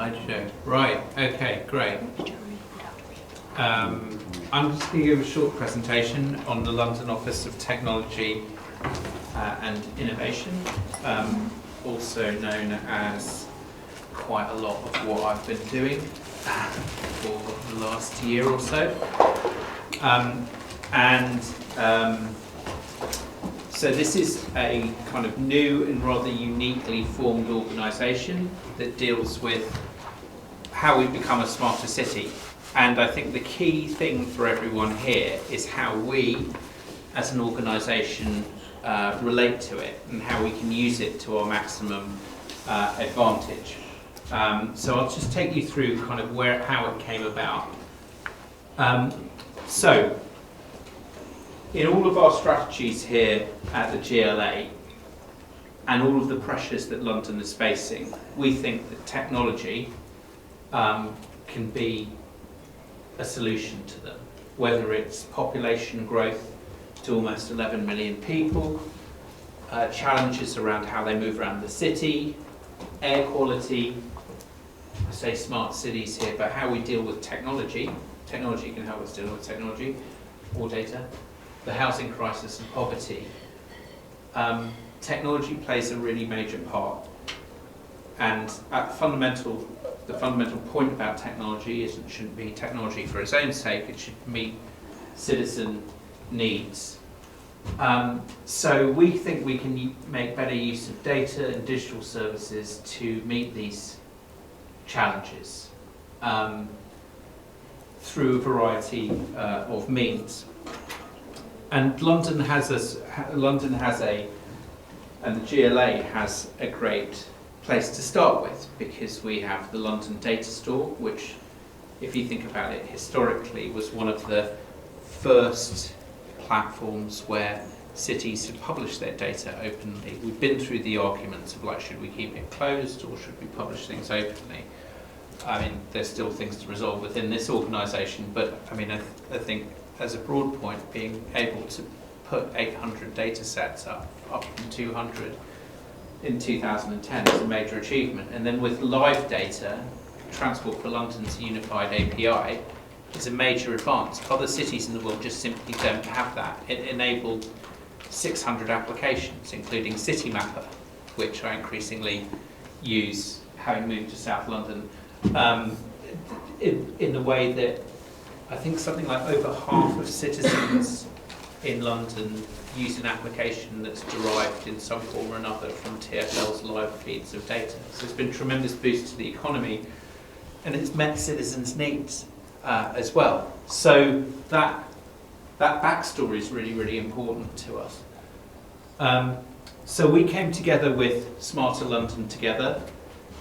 slideshow. Right, okay, great. I'm just going to give a short presentation on the London Office of Technology and Innovation, also known as quite a lot of what I've been doing for the last year or so. So this is a kind of new and rather uniquely formed organisation that deals with how we become a smarter city. And I think the key thing for everyone here is how we, as an organisation, relate to it and how we can use it to our maximum advantage. So I'll just take you through kind of how it came about. So, in all of our strategies here at the GLA and all of the pressures that London is facing, we think that technology can be a solution to them, whether it's population growth to almost 11 million people, challenges around how they move around the city, air quality, I say smart cities here, but how we deal with technology. Technology can help us deal with technology or data. The housing crisis and poverty. Technology plays a really major part. And at the fundamental point about technology is it shouldn't be technology for its own sake, it should meet citizen needs. So we think we can make better use of data and digital services to meet these challenges through a variety of means. And London has and the GLA has a great place to start with, because we have the London Data Store, which, if you think about it historically, was one of the first platforms where cities had published their data openly. We've been through the arguments of like, should we keep it closed or should we publish things openly? I mean, there's still things to resolve within this organisation, but I mean, I think as a broad point, being able to put 800 data sets up from 200 in 2010 is a major achievement. And then with live data, Transport for London's unified API is a major advance. Other cities in the world just simply don't have that. It enabled 600 applications, including Citymapper, which I increasingly use having moved to South London, in the way that I think something like over half of citizens in London use an application that's derived in some form or another from TfL's live feeds of data. So it's been a tremendous boost to the economy, and it's met citizens' needs as well. So that backstory is really, really important to us. So we came together with Smarter London Together,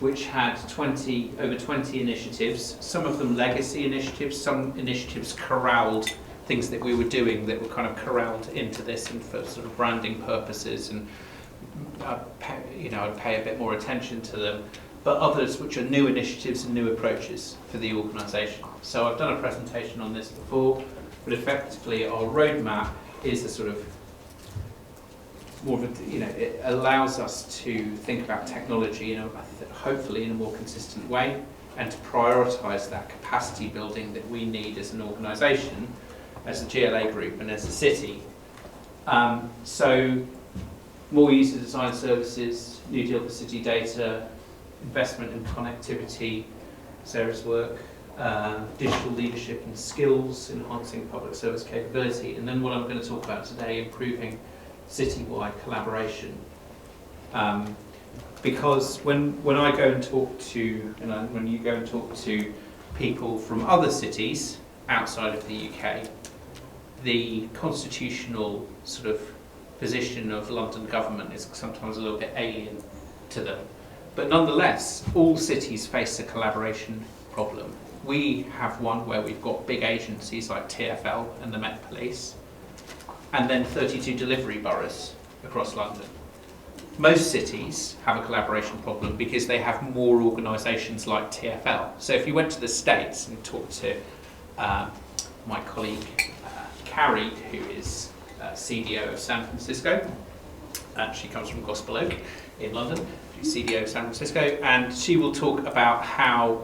which had over 20 initiatives, some of them legacy initiatives, some initiatives corralled things that we were doing that were kind of corralled into this and for sort of branding purposes, and I'd pay a bit more attention to them, but others which are new initiatives and new approaches for the organisation. So I've done a presentation on this before, but effectively our roadmap is a sort of more of a, it allows us to think about technology hopefully in a more consistent way, and to prioritise that capacity building that we need as an organisation, as a GLA group and as a city. So more user design services, new deal for city data, investment in connectivity, Sarah's work, digital leadership and skills, enhancing public service capability, and then what I'm going to talk about today, improving citywide collaboration. Because when I go and talk to, when you go and talk to people from other cities outside of the UK, the constitutional sort of position of London government is sometimes a little bit alien to them. But nonetheless, all cities face a collaboration problem. We have one where we've got big agencies like TfL and the Met Police, and then 32 delivery boroughs across London. Most cities have a collaboration problem because they have more organisations like TfL. So if you went to the States and talked to my colleague Carrie, who is CDO of San Francisco, she comes from Gospel Oak in London, CDO of San Francisco, and she will talk about how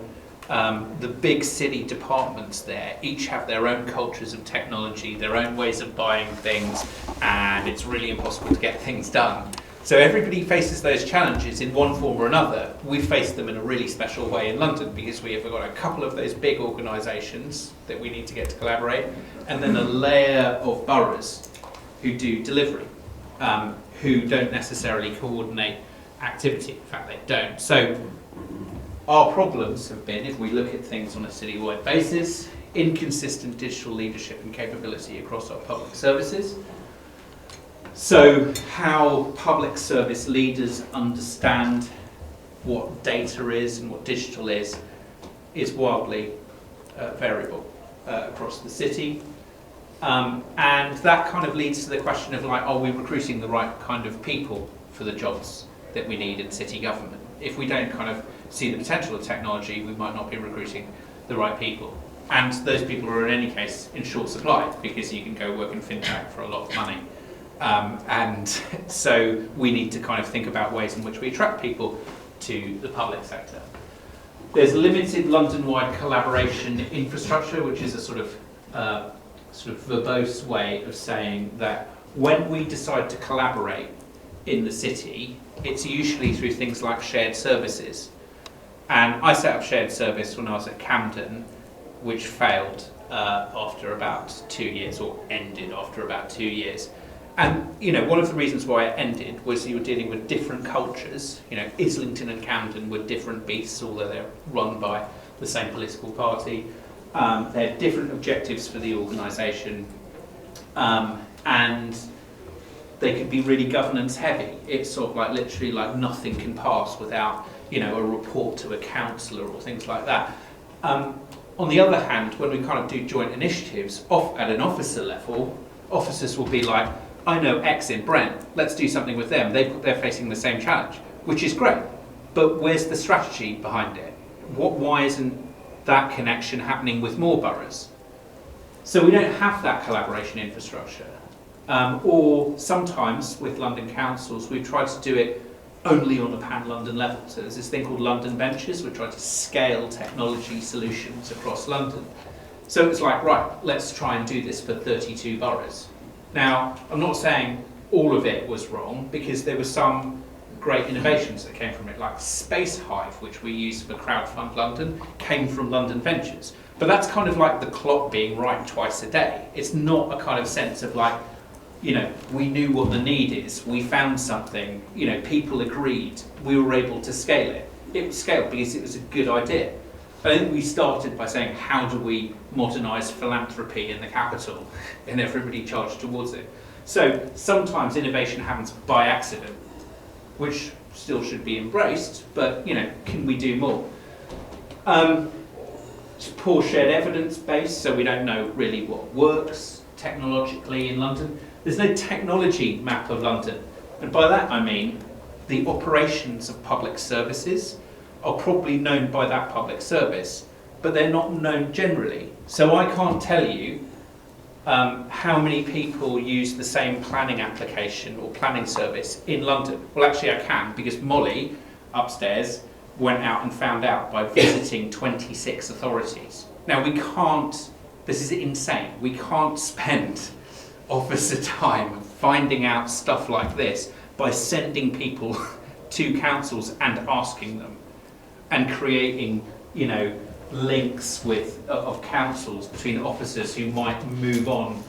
the big city departments there each have their own cultures of technology, their own ways of buying things, and it's really impossible to get things done. So everybody faces those challenges in one form or another. We face them in a really special way in London because we have got a couple of those big organisations that we need to get to collaborate, and then a layer of boroughs who do delivery, who don't necessarily coordinate activity. In fact, they don't. So our problems have been, if we look at things on a citywide basis, inconsistent digital leadership and capability across our public services. So how public service leaders understand what data is and what digital is wildly variable across the city. And that kind of leads to the question of, like, are we recruiting the right kind of people for the jobs that we need in city government? If we don't kind of see the potential of technology, we might not be recruiting the right people. And those people are in any case in short supply because you can go work in fintech for a lot of money. And so we need to kind of think about ways in which we attract people to the public sector. There's limited London-wide collaboration infrastructure, which is a sort of verbose way of saying that when we decide to collaborate in the city, it's usually through things like shared services. And I set up shared service when I was at Camden, which failed after about 2 years, or ended after about 2 years. And one of the reasons why it ended was you were dealing with different cultures. Islington and Camden were different beasts, although they're run by the same political party. They had different objectives for the organisation, and they could be really governance heavy. It's sort of like literally like nothing can pass without a report to a councillor or things like that. On the other hand, when we kind of do joint initiatives at an officer level, officers will be like, I know X in Brent, let's do something with them. They're facing the same challenge, which is great. But where's the strategy behind it? Why isn't that connection happening with more boroughs? So we don't have that collaboration infrastructure. Or sometimes with London councils, we've tried to do it only on a pan-London level. So there's this thing called London Ventures. We're trying to scale technology solutions across London. So it's like, right, let's try and do this for 32 boroughs. Now, I'm not saying all of it was wrong, because there were some great innovations that came from it, like Space Hive, which we use for Crowdfund London, came from London Ventures. But that's kind of like the clock being right twice a day. It's not a kind of sense of like, we knew what the need is, we found something, people agreed, we were able to scale it. It was scaled because it was a good idea. I think we started by saying, how do we modernise philanthropy in the capital? And everybody charged towards it. So sometimes innovation happens by accident, which still should be embraced, but can we do more? It's poor shared evidence base, so we don't know really what works technologically in London. There's no technology map of London. And by that I mean the operations of public services are probably known by that public service, but they're not known generally. So I can't tell you how many people use the same planning application or planning service in London. Well, actually I can, because Molly upstairs went out and found out by visiting 26 authorities. Now we can't, this is insane, we can't spend officer time finding out stuff like this by sending people to councils and asking them, and creating, links of councils between officers who might move on,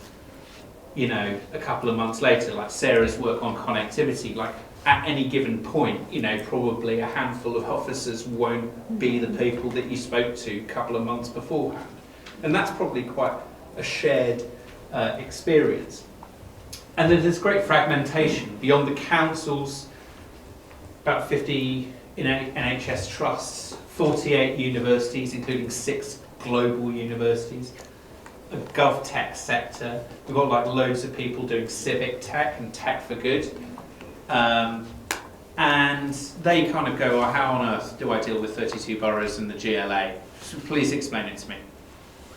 a couple of months later, like Sarah's work on connectivity. Like at any given point, probably a handful of officers won't be the people that you spoke to a couple of months beforehand, and that's probably quite a shared experience. And then there's great fragmentation beyond the councils. About 50 NHS trusts, 48 universities, including 6 global universities, a GovTech sector. We've got like loads of people doing civic tech and tech for good. And they kind of go, well, how on earth do I deal with 32 boroughs and the GLA? So please explain it to me.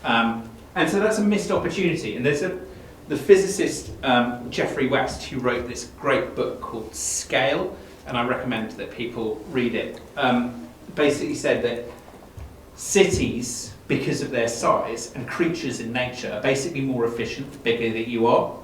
And so that's a missed opportunity. And there's the physicist Geoffrey West, who wrote this great book called Scale. and I recommend that people read it. Basically said that cities, because of their size, and creatures in nature are basically more efficient the bigger that you are.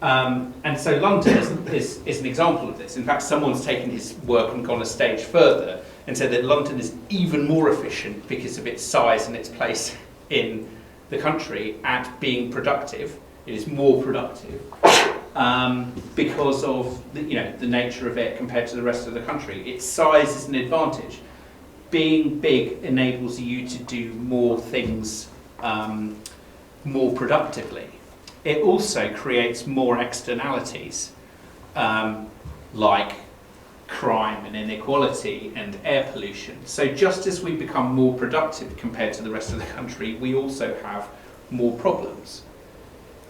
And so London is an example of this. In fact, someone's taken his work and gone a stage further and said that London is even more efficient because of its size and its place in the country at being productive. It is more productive because of the nature of it compared to the rest of the country. Its size is an advantage. Being big enables you to do more things more productively. It also creates more externalities like crime and inequality and air pollution. So just as we become more productive compared to the rest of the country, we also have more problems.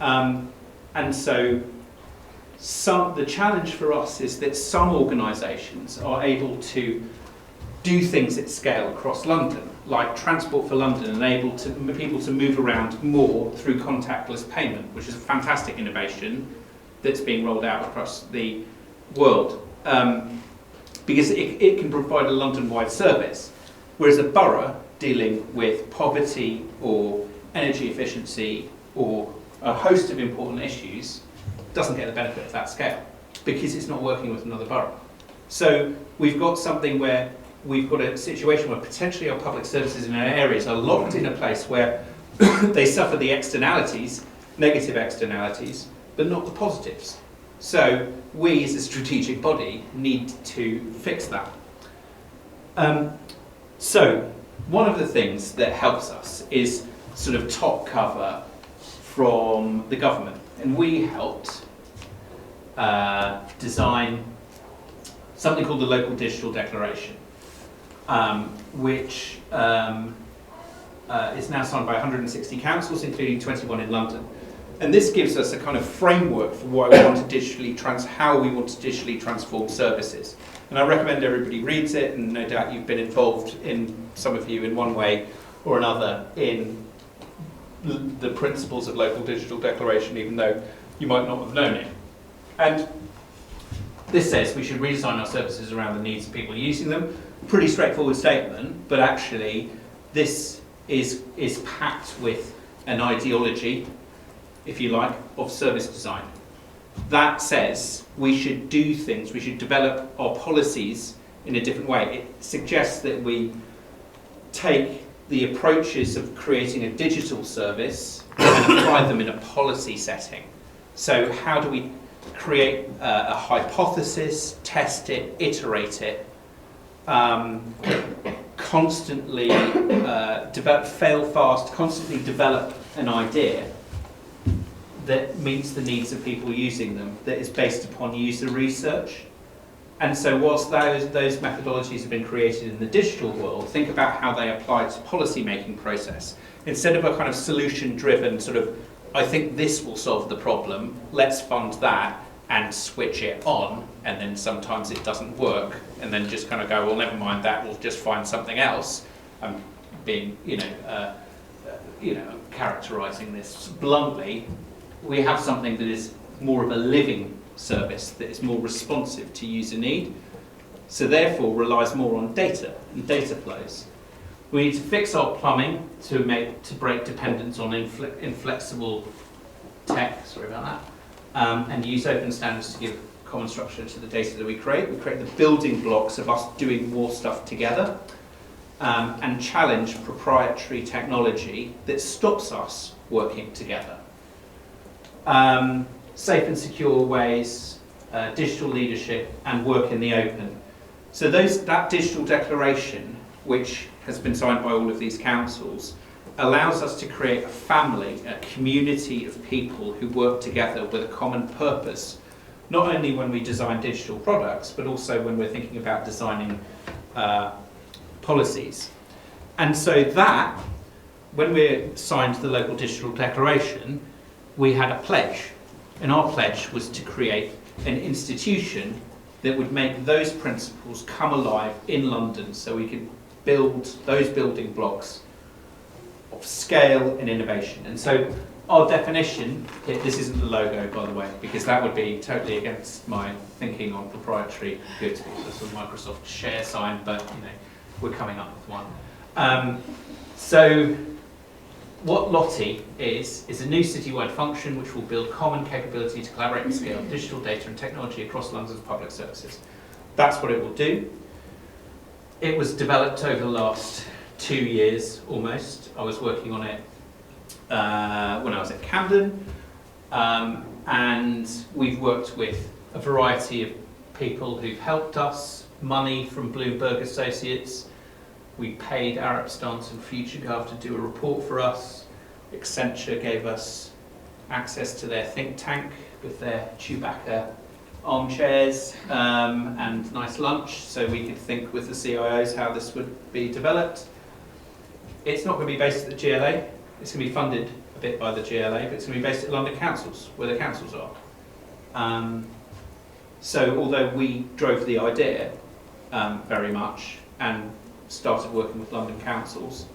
And so the challenge for us is that some organisations are able to do things at scale across London, like Transport for London, enable people to move around more through contactless payment, which is a fantastic innovation that's being rolled out across the world, because it can provide a London-wide service, whereas a borough dealing with poverty or energy efficiency or a host of important issues doesn't get the benefit of that scale because it's not working with another borough. So we've got something where we've got a situation where potentially our public services in our areas are locked in a place where they suffer the externalities, negative externalities, but not the positives. So we as a strategic body need to fix that. So one of the things that helps us is sort of top cover from the government. And we helped design something called the Local Digital Declaration, which is now signed by 160 councils, including 21 in London. And this gives us a kind of framework for why we want to how we want to digitally transform services. And I recommend everybody reads it, and no doubt you've been involved, some of you in one way or another, in the principles of Local Digital Declaration, even though you might not have known it. And this says we should redesign our services around the needs of people using them. Pretty straightforward statement, but actually this is packed with an ideology, if you like, of service design. That says we should do things, we should develop our policies in a different way. It suggests that we take the approaches of creating a digital service and apply them in a policy setting. So how do we create a hypothesis, test it, iterate it, constantly fail fast, constantly develop an idea that meets the needs of people using them, that is based upon user research. And so whilst those methodologies have been created in the digital world, think about how they apply to policy-making process. Instead of a kind of solution-driven sort of, I think this will solve the problem, let's fund that and switch it on, and then sometimes it doesn't work, and then just kind of go, well, never mind that, we'll just find something else. I'm being, characterising this bluntly. We have something that is more of a living service, that is more responsive to user need, so therefore relies more on data and data flows. We need to fix our plumbing to break dependence on inflexible tech, and use open standards to give common structure to the data that we create. We create the building blocks of us doing more stuff together, and challenge proprietary technology that stops us working together. Safe and secure ways, digital leadership, and work in the open. So that digital declaration, which has been signed by all of these councils, allows us to create a family, a community of people who work together with a common purpose, not only when we design digital products, but also when we're thinking about designing policies. And so that, when we signed the Local Digital Declaration, we had a pledge. And our pledge was to create an institution that would make those principles come alive in London, so we could build those building blocks of scale and innovation. And so our definition, this isn't the logo, by the way, because that would be totally against my thinking on proprietary goods. It's a Microsoft share sign, but we're coming up with one. So what LOTI is a new citywide function which will build common capability to collaborate and scale digital data and technology across London's public services. That's what it will do. It was developed over the last 2 years almost. I was working on it when I was at Camden, and we've worked with a variety of people who've helped us, money from Bloomberg Associates. We paid Arab Stance and FutureGov to do a report for us. Accenture gave us access to their think tank with their Chewbacca armchairs and nice lunch, so we could think with the CIOs how this would be developed. It's not going to be based at the GLA. It's going to be funded a bit by the GLA, but it's going to be based at London councils, where the councils are. So although we drove the idea very much and started working with London councils,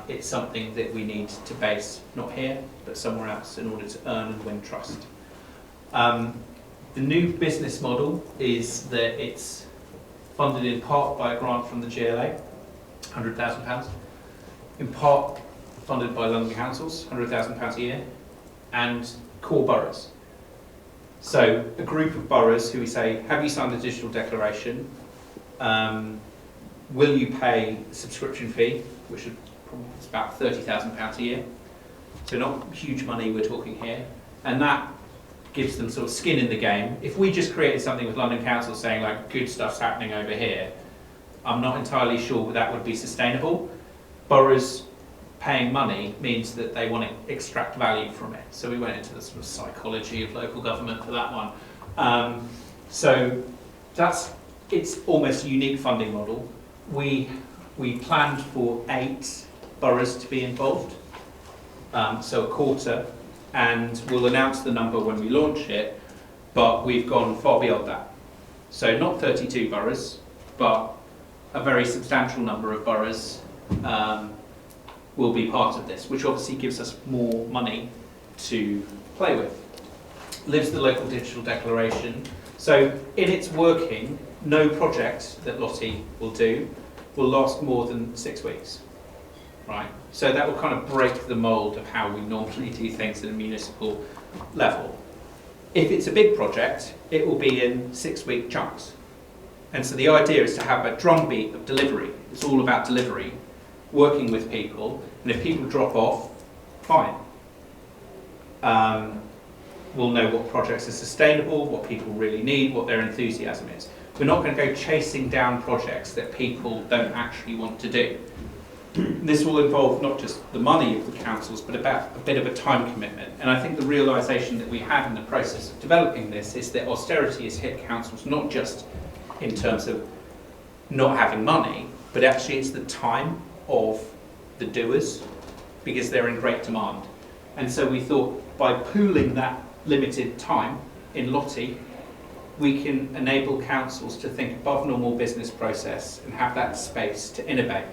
it's something that we need to base not here, but somewhere else in order to earn and win trust. The new business model is that it's funded in part by a grant from the GLA, £100,000, in part funded by London councils, £100,000 a year, and core boroughs. So a group of boroughs who we say, have you signed the digital declaration? Will you pay a subscription fee, which is about £30,000 a year? So not huge money we're talking here. And that gives them sort of skin in the game. If we just created something with London Council saying like good stuff's happening over here, I'm not entirely sure that would be sustainable. Boroughs paying money means that they want to extract value from it. So we went into the sort of psychology of local government for that one. So it's almost a unique funding model. We planned for 8 boroughs to be involved, so a quarter, and we'll announce the number when we launch it, but we've gone far beyond that. So not 32 boroughs, but a very substantial number of boroughs will be part of this, which obviously gives us more money to play with. Lives the local digital declaration. So in its working, no project that LOTI will do will last more than 6 weeks, right? So that will kind of break the mold of how we normally do things at a municipal level. If it's a big project, it will be in 6-week chunks. And so the idea is to have a drumbeat of delivery. It's all about delivery, working with people, and if people drop off, fine. We'll know what projects are sustainable, what people really need, what their enthusiasm is. We're not going to go chasing down projects that people don't actually want to do. This will involve not just the money of the councils, but about a bit of a time commitment. And I think the realisation that we had in the process of developing this is that austerity has hit councils not just in terms of not having money, but actually it's the time of the doers, because they're in great demand. And so we thought by pooling that limited time in LOTI, we can enable councils to think above normal business process and have that space to innovate.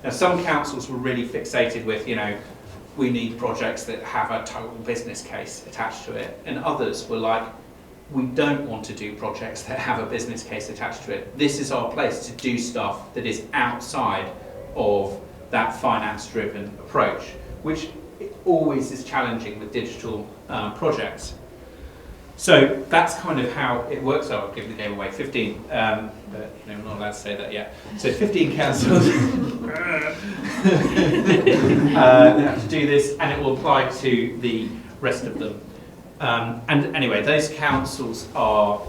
Now, some councils were really fixated with, we need projects that have a total business case attached to it, and others were like, we don't want to do projects that have a business case attached to it. This is our place to do stuff that is outside of that finance-driven approach, which always is challenging with digital projects. So that's kind of how it works. I'll give the game away. 15, but we're not allowed to say that yet. So 15 councils have to do this, and it will apply to the rest of them. And anyway, those councils are,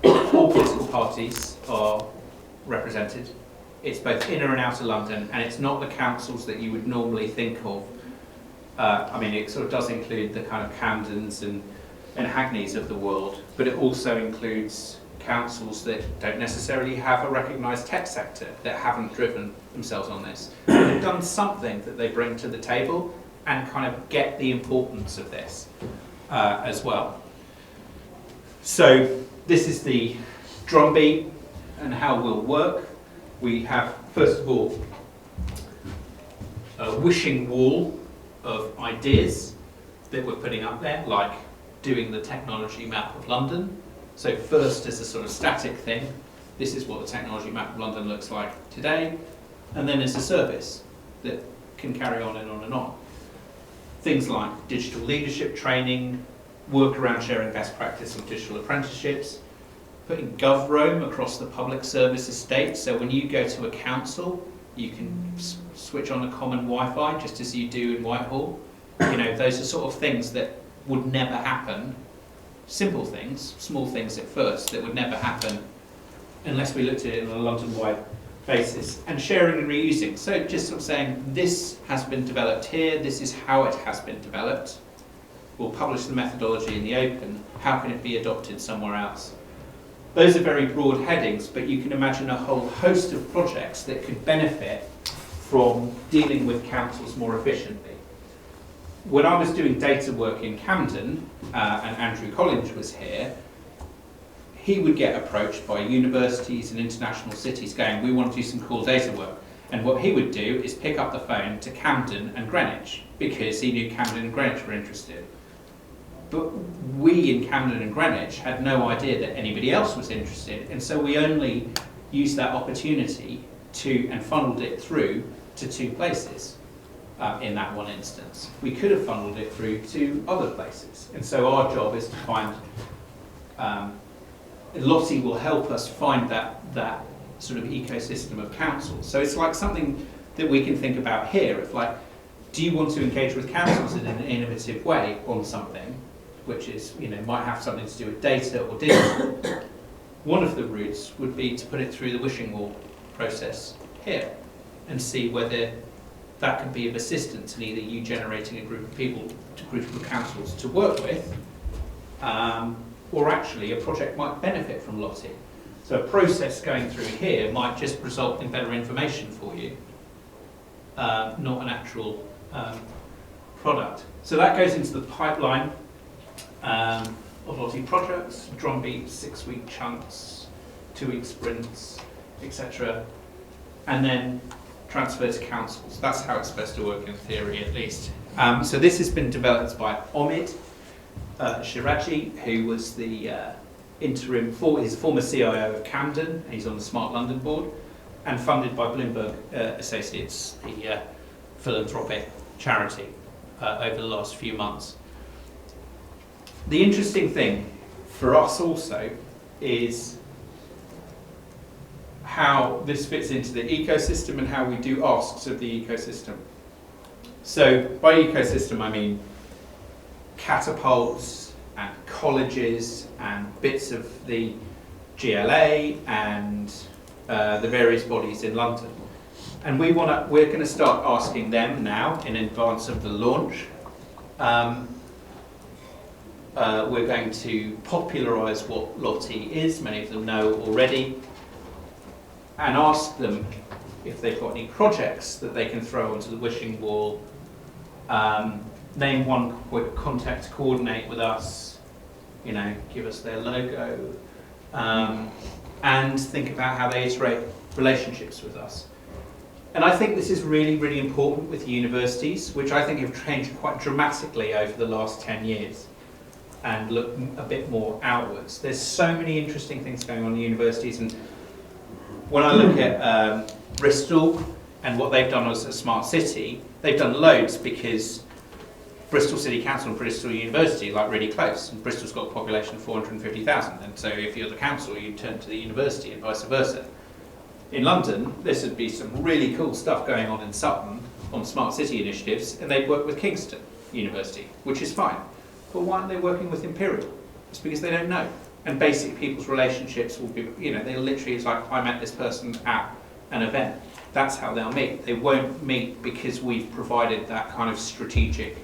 all political parties are represented. It's both inner and outer London, and it's not the councils that you would normally think of. It sort of does include the kind of Camdens and Hagneys of the world, but it also includes councils that don't necessarily have a recognised tech sector, that haven't driven themselves on this. They've done something that they bring to the table and kind of get the importance of this as well. So this is the drumbeat and how we'll work. We have, first of all, a wishing wall of ideas that we're putting up there, like doing the technology map of London. So first as a sort of static thing, this is what the technology map of London looks like today, and then as a service that can carry on and on and on. Things like digital leadership training, work around sharing best practice on digital apprenticeships, putting GovRoam across the public service estate, so when you go to a council, you can switch on a common Wi-Fi just as you do in Whitehall. You know, those are sort of things that would never happen, simple things, small things at first, that would never happen unless we looked at it on a London-wide basis. And sharing and reusing, so just sort of saying, this has been developed here, this is how it has been developed, we'll publish the methodology in the open, how can it be adopted somewhere else? Those are very broad headings, but you can imagine a whole host of projects that could benefit from dealing with councils more efficiently. When I was doing data work in Camden, and Andrew Collins was here, he would get approached by universities and international cities going, we want to do some cool data work. And what he would do is pick up the phone to Camden and Greenwich, because he knew Camden and Greenwich were interested. But we in Camden and Greenwich had no idea that anybody else was interested, and so we only used that opportunity and funneled it through to 2 places in that one instance. We could have funneled it through to other places, and so our job is to find, LOTI will help us find that sort of ecosystem of councils. So it's like something that we can think about here, if like, do you want to engage with councils in an innovative way on something, which is, you know, might have something to do with data or digital. One of the routes would be to put it through the wishing wall process here and see whether that could be of assistance in either you generating a group of people, a group of councils to work with, or actually a project might benefit from LOTI. So a process going through here might just result in better information for you, not an actual product. So that goes into the pipeline of LOTI projects, drumbeat, 6-week chunks, 2-week sprints, etc. And then transfer to councils. That's how it's supposed to work in theory, at least. So this has been developed by Omid Shiraji, who was the he's former CIO of Camden, and he's on the Smart London board, and funded by Bloomberg Associates, the philanthropic charity, over the last few months. The interesting thing for us also is how this fits into the ecosystem and how we do asks of the ecosystem. So by ecosystem I mean catapults and colleges and bits of the GLA and the various bodies in London. And we're going to start asking them now in advance of the launch. We're going to popularise what LOTI is, many of them know already, and ask them if they've got any projects that they can throw onto the wishing wall, name one quick contact to coordinate with us, you know, give us their logo, and think about how they iterate relationships with us. And I think this is really, really important with universities, which I think have changed quite dramatically over the last 10 years and look a bit more outwards. There's so many interesting things going on in universities, and when I look at Bristol and what they've done as a smart city, they've done loads because Bristol City Council and Bristol University are like really close, and Bristol's got a population of 450,000, and so if you're the council you turn to the university and vice versa. In London, this would be some really cool stuff going on in Sutton on smart city initiatives, and they'd work with Kingston University, which is fine. But why aren't they working with Imperial? It's because they don't know. And basic people's relationships will be, you know, they literally, it's like, I met this person at an event. That's how they'll meet. They won't meet because we've provided that kind of strategic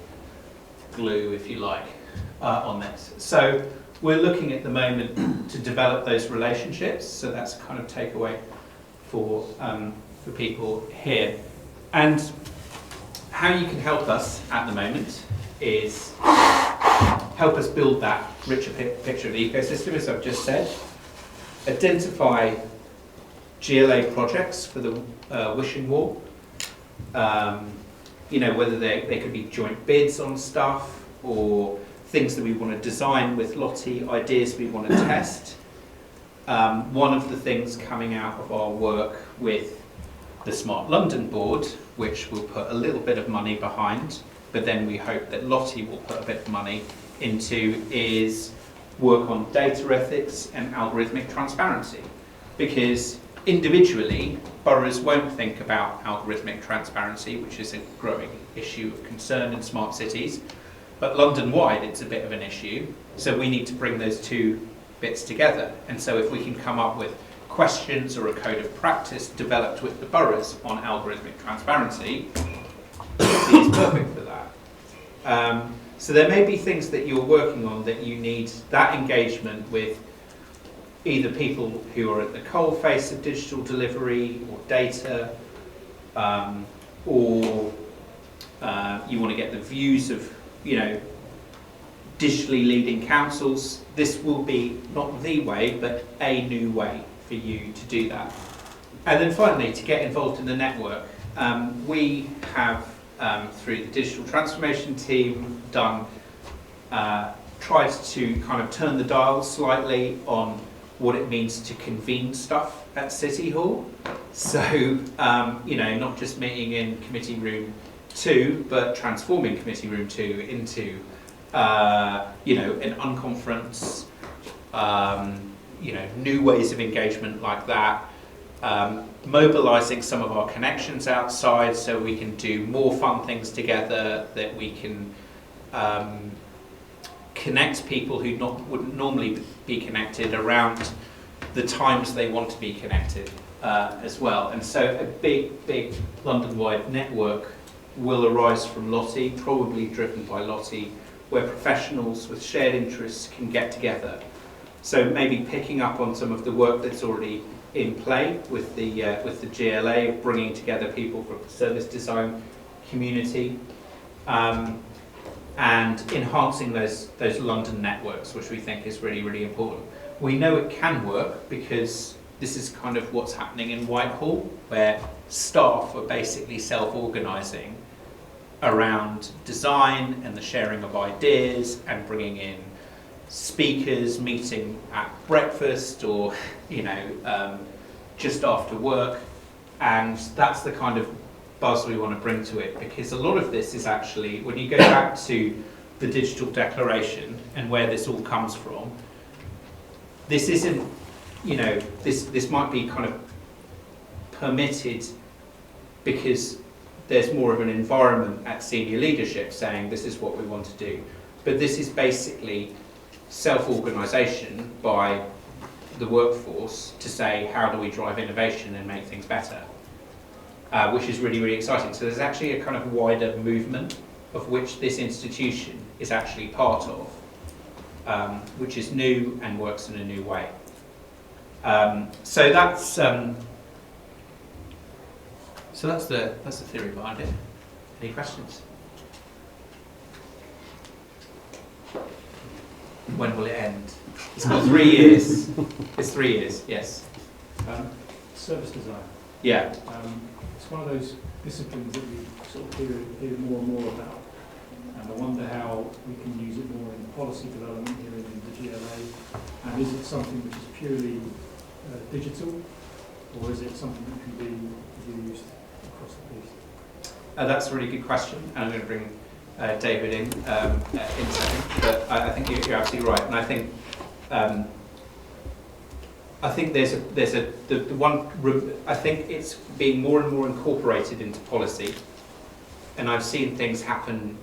glue, if you like, on this. So we're looking at the moment to develop those relationships. So that's kind of takeaway for people here. And how you can help us at the moment is help us build that richer picture of the ecosystem, as I've just said. Identify GLA projects for the wishing wall. whether they could be joint bids on stuff or things that we want to design with LOTI, ideas we want to test. One of the things coming out of our work with the Smart London board, which we'll put a little bit of money behind, but then we hope that LOTI will put a bit of money into, is work on data ethics and algorithmic transparency. Because individually, boroughs won't think about algorithmic transparency, which is a growing issue of concern in smart cities, but London-wide it's a bit of an issue, so we need to bring those two bits together. And so if we can come up with questions or a code of practice developed with the boroughs on algorithmic transparency, LOTI is perfect for that. So there may be things that you're working on that you need that engagement with either people who are at the coalface of digital delivery or data, or you want to get the views of, digitally leading councils. This will be not the way, but a new way for you to do that. And then finally, to get involved in the network, we have, through the digital transformation team, tried to kind of turn the dial slightly on what it means to convene stuff at City Hall. So, not just meeting in Committee Room 2, but transforming Committee Room 2 into, an unconference, new ways of engagement like that, mobilising some of our connections outside so we can do more fun things together, that we can connect people who wouldn't normally be connected around the times they want to be connected as well. And so a big London-wide network will arise from LOTI, probably driven by LOTI, where professionals with shared interests can get together. So maybe picking up on some of the work that's already in play with the GLA, bringing together people from the service design community, and enhancing those London networks, which we think is really, really important. We know it can work because this is kind of what's happening in Whitehall, where staff are basically self-organising around design and the sharing of ideas and bringing in speakers, meeting at breakfast or, just after work. And that's the kind of buzz we want to bring to it, because a lot of this is actually, when you go back to the digital declaration and where this all comes from, this isn't, this might be kind of permitted because there's more of an environment at senior leadership saying this is what we want to do. But this is basically self-organisation by the workforce to say, how do we drive innovation and make things better? Which is really, really exciting. So there's actually a kind of wider movement of which this institution is actually part of, which is new and works in a new way. So that's the theory behind it. Any questions? When will it end? It's got 3 years. It's 3 years. Yes. Service design. Yeah. It's one of those disciplines that we sort of hear more and more about, and I wonder how we can use it more in policy development here in the GLA. And is it something which is purely digital, or is it something that can be used across the piece? That's a really good question, and I'm going to bring David in a second. But I think you're absolutely right, and I think I think it's being more and more incorporated into policy, and I've seen things happen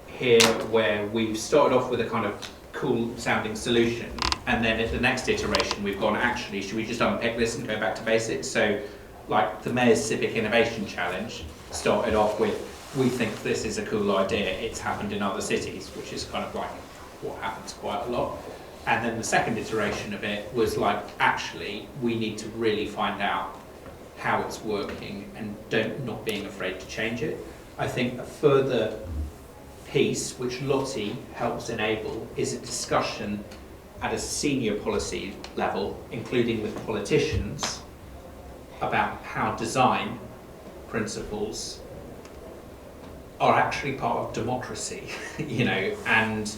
here where we've started off with a kind of cool sounding solution, and then at the next iteration we've gone, actually, should we just unpick this and go back to basics? So, like the Mayor's Civic Innovation Challenge started off with, we think this is a cool idea, it's happened in other cities, which is kind of like what happens quite a lot. And then the second iteration of it was like, actually, we need to really find out how it's working and not being afraid to change it. I think a further piece, which LOTI helps enable, is a discussion at a senior policy level, including with politicians, about how design principles are actually part of democracy, and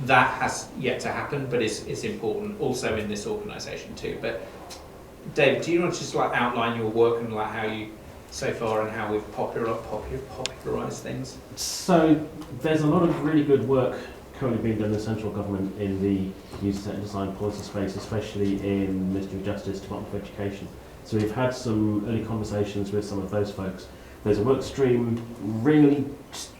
that has yet to happen, but it's important also in this organisation too. But Dave, do you want to just outline your work and how you so far and how we've popularised things? So there's a lot of really good work currently being done in central government in the user-centred design policy space, especially in Ministry of Justice, Department of Education. So we've had some early conversations with some of those folks. There's a work stream really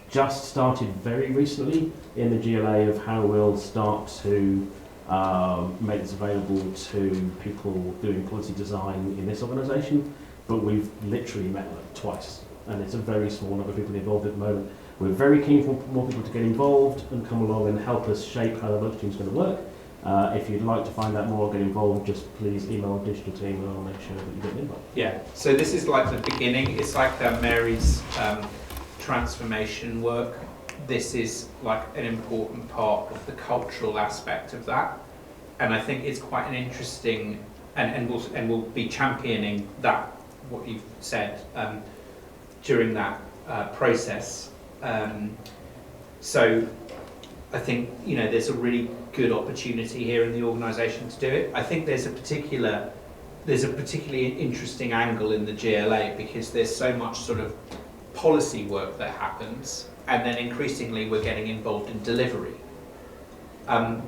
just started very recently in the GLA of how we'll start to make this available to people doing policy design in this organisation, but we've literally met twice, and it's a very small number of people involved at the moment. We're very keen for more people to get involved and come along and help us shape how the work stream is going to work. If you'd like to find out more or get involved, just please email the digital team and I'll make sure that you get involved. Yeah, so this is like the beginning. It's like Mary's transformation work. This is like an important part of the cultural aspect of that. And I think it's quite an interesting, and we'll be championing that, what you've said, during that process. So I think, there's a really good opportunity here in the organisation to do it. I think there's a particularly interesting angle in the GLA because there's so much sort of policy work that happens, and then increasingly we're getting involved in delivery. And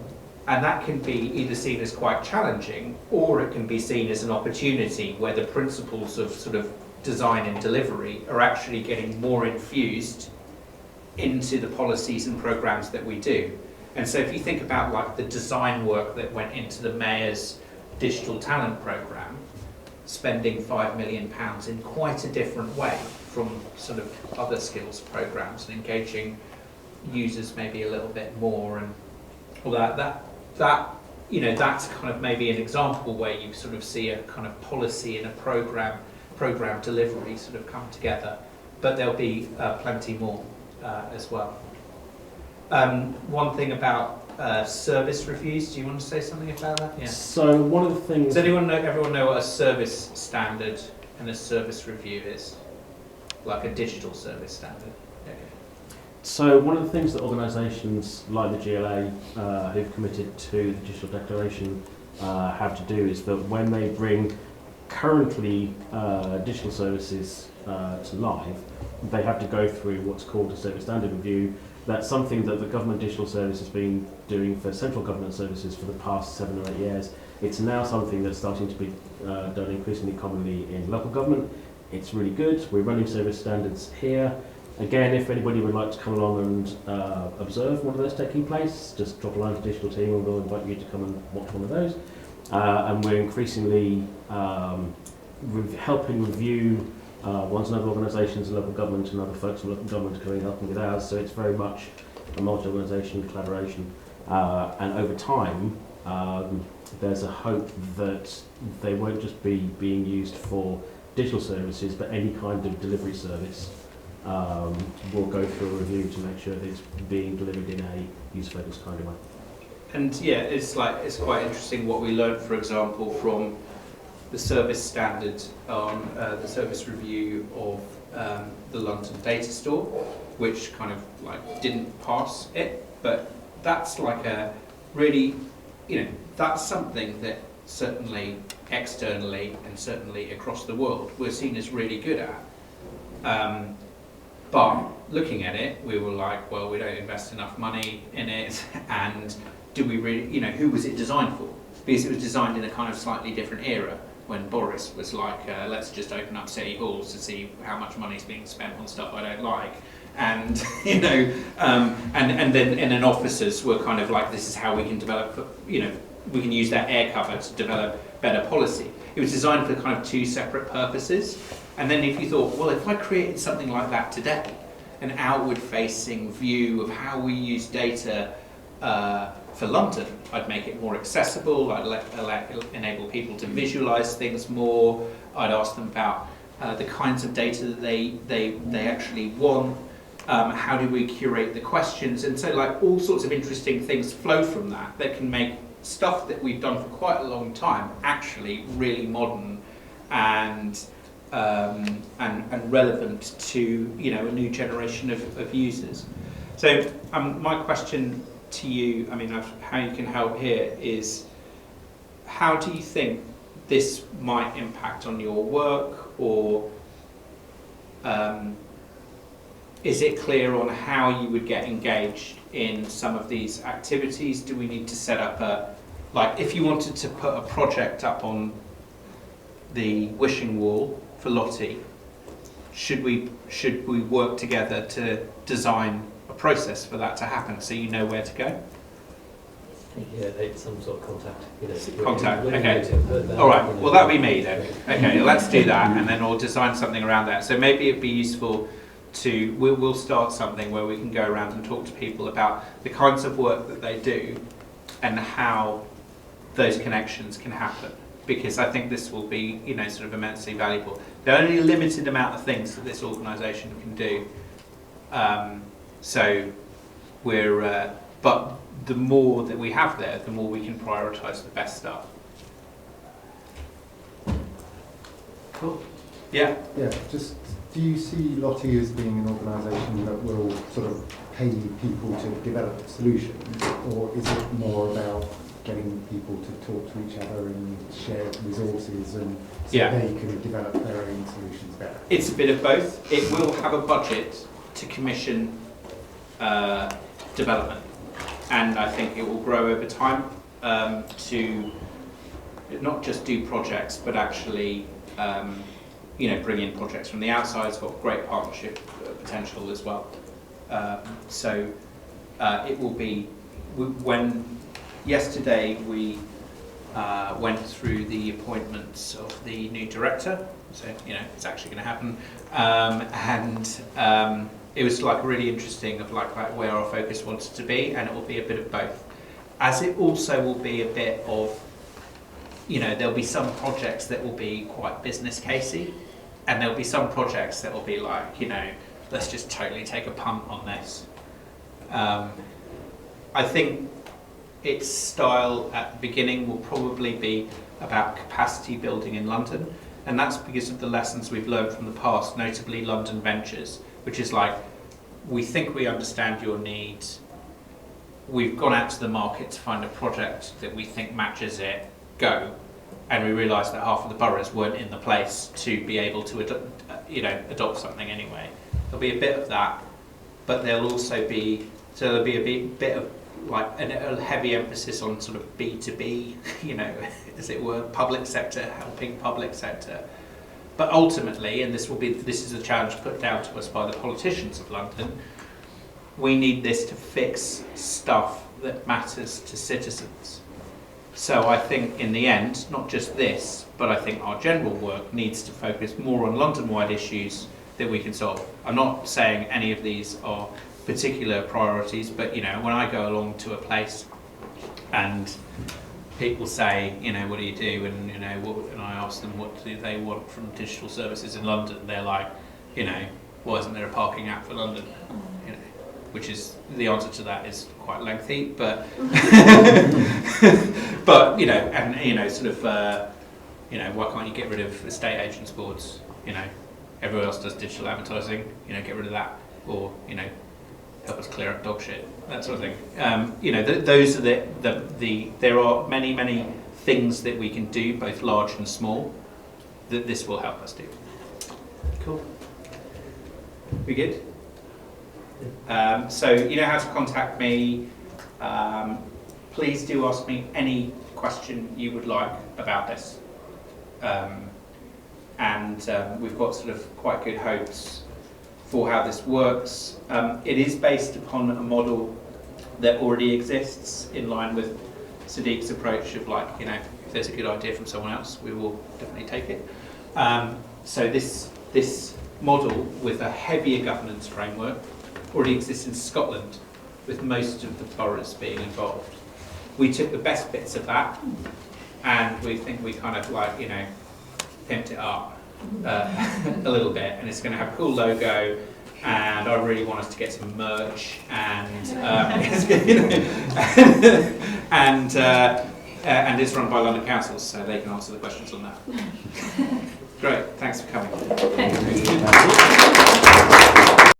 that can be either seen as quite challenging, or it can be seen as an opportunity where the principles of sort of design and delivery are actually getting more infused into the policies and programs that we do. And so if you think about like the design work that went into the Mayor's digital talent program, spending £5 million in quite a different way from sort of other skills programs, and engaging users maybe a little bit more, and all that that's kind of maybe an example where you sort of see a kind of policy and a program delivery sort of come together. But there'll be plenty more as well. One thing about service reviews, do you want to say something about that? Yeah. So one of the things... Does everyone know what a service standard and a service review is? Like a digital service standard? Okay. So one of the things that organisations like the GLA who've committed to the digital declaration have to do is that when they bring currently digital services to live, they have to go through what's called a service standard review. That's something that the Government Digital Service has been doing for central government services for the past 7 or 8 years. It's now something that's starting to be done increasingly commonly in local government. It's really good. We're running service standards here. Again, if anybody would like to come along and observe one of those taking place, just drop a line to the digital team and we'll invite you to come and watch one of those. And we're increasingly helping review ones and other organisations, local government and other folks in local government coming helping with ours. So it's very much a multi-organisation collaboration. And over time, there's a hope that they won't just be being used for digital services, but any kind of delivery service will go through a review to make sure that it's being delivered in a user-focused kind of way. And yeah, it's quite interesting what we learned, for example, from the service standard on the service review of the London data store, which kind of like didn't pass it, but that's like a really, that's something that certainly externally and certainly across the world we're seen as really good at. But looking at it, we were like, well, we don't invest enough money in it, and do we really, who was it designed for? Because it was designed in a kind of slightly different era, when Boris was like, let's just open up city halls to see how much money's being spent on stuff I don't like. And, and then officers were kind of like, this is how we can develop, we can use that air cover to develop better policy. It was designed for kind of two separate purposes. And then if you thought, well, if I created something like that today, an outward-facing view of how we use data for London, I'd make it more accessible, I'd enable people to visualise things more, I'd ask them about the kinds of data that they actually want, how do we curate the questions, and so like all sorts of interesting things flow from that can make stuff that we've done for quite a long time actually really modern and and relevant to a new generation of users. So my question to you, I mean, how you can help here is, how do you think this might impact on your work, or is it clear on how you would get engaged in some of these activities? Do we need to set up like if you wanted to put a project up on the wishing wall for LOTI, should we work together to design a process for that to happen so you know where to go? Yeah, some sort of contact. Contact, okay. All right, well that'll be me then. Okay, let's do that, and then we'll design something around that. So maybe it'd be useful to, we'll start something where we can go around and talk to people about the kinds of work that they do and how those connections can happen. Because I think this will be, sort of immensely valuable. There are only a limited amount of things that this organisation can do. So we're, but the more that we have there, the more we can prioritise the best stuff. Cool. Yeah. Yeah. Just, do you see LOTI as being an organisation that will sort of pay people to develop solutions, or is it more about getting people to talk to each other and share resources, and so they can develop their own solutions better? It's a bit of both. It will have a budget to commission development, and I think it will grow over time to not just do projects, but actually bring in projects from the outside. It's got great partnership potential as well. So it will be, when yesterday we went through the appointments of the new director, so it's actually going to happen, and it was like really interesting of like where our focus wanted to be, and it will be a bit of both, as it also will be a bit of, there'll be some projects that will be quite business casey, and there'll be some projects that will be like, let's just totally take a punt on this. I think its style at the beginning will probably be about capacity building in London, and that's because of the lessons we've learned from the past, notably London Ventures, which is like, we think we understand your needs, we've gone out to the market to find a project that we think matches it, go, and we realised that half of the boroughs weren't in the place to be able to adopt something anyway. There'll be a bit of that, but there'll also be, so there'll be a bit of like a heavy emphasis on sort of B2B, as it were, public sector, helping public sector. But ultimately, and this is a challenge put down to us by the politicians of London, we need this to fix stuff that matters to citizens. So I think in the end, not just this, but I think our general work needs to focus more on London-wide issues that we can solve. I'm not saying any of these are particular priorities, but when I go along to a place and people say, what do you do, and and I ask them what do they want from digital services in London, they're like, why isn't there a parking app for London? Which is, the answer to that is quite lengthy, but but sort of why can't you get rid of estate agents boards? Everyone else does digital advertising, get rid of that, or help us clear up dog shit, that sort of thing. Those are there are many things that we can do, both large and small, that this will help us do. Cool. We good? So you know how to contact me. Please do ask me any question you would like about this. And we've got sort of quite good hopes for how this works. It is based upon a model that already exists, in line with Sadiq's approach of like, if there's a good idea from someone else, we will definitely take it. So this model with a heavier governance framework already exists in Scotland, with most of the boroughs being involved. We took the best bits of that, and we think we kind of like, pimped it up a little bit, and it's going to have a cool logo, and I really want us to get some merch, and and it's run by London councils, so they can answer the questions on that. Great, thanks for coming. Thank you. Thank you.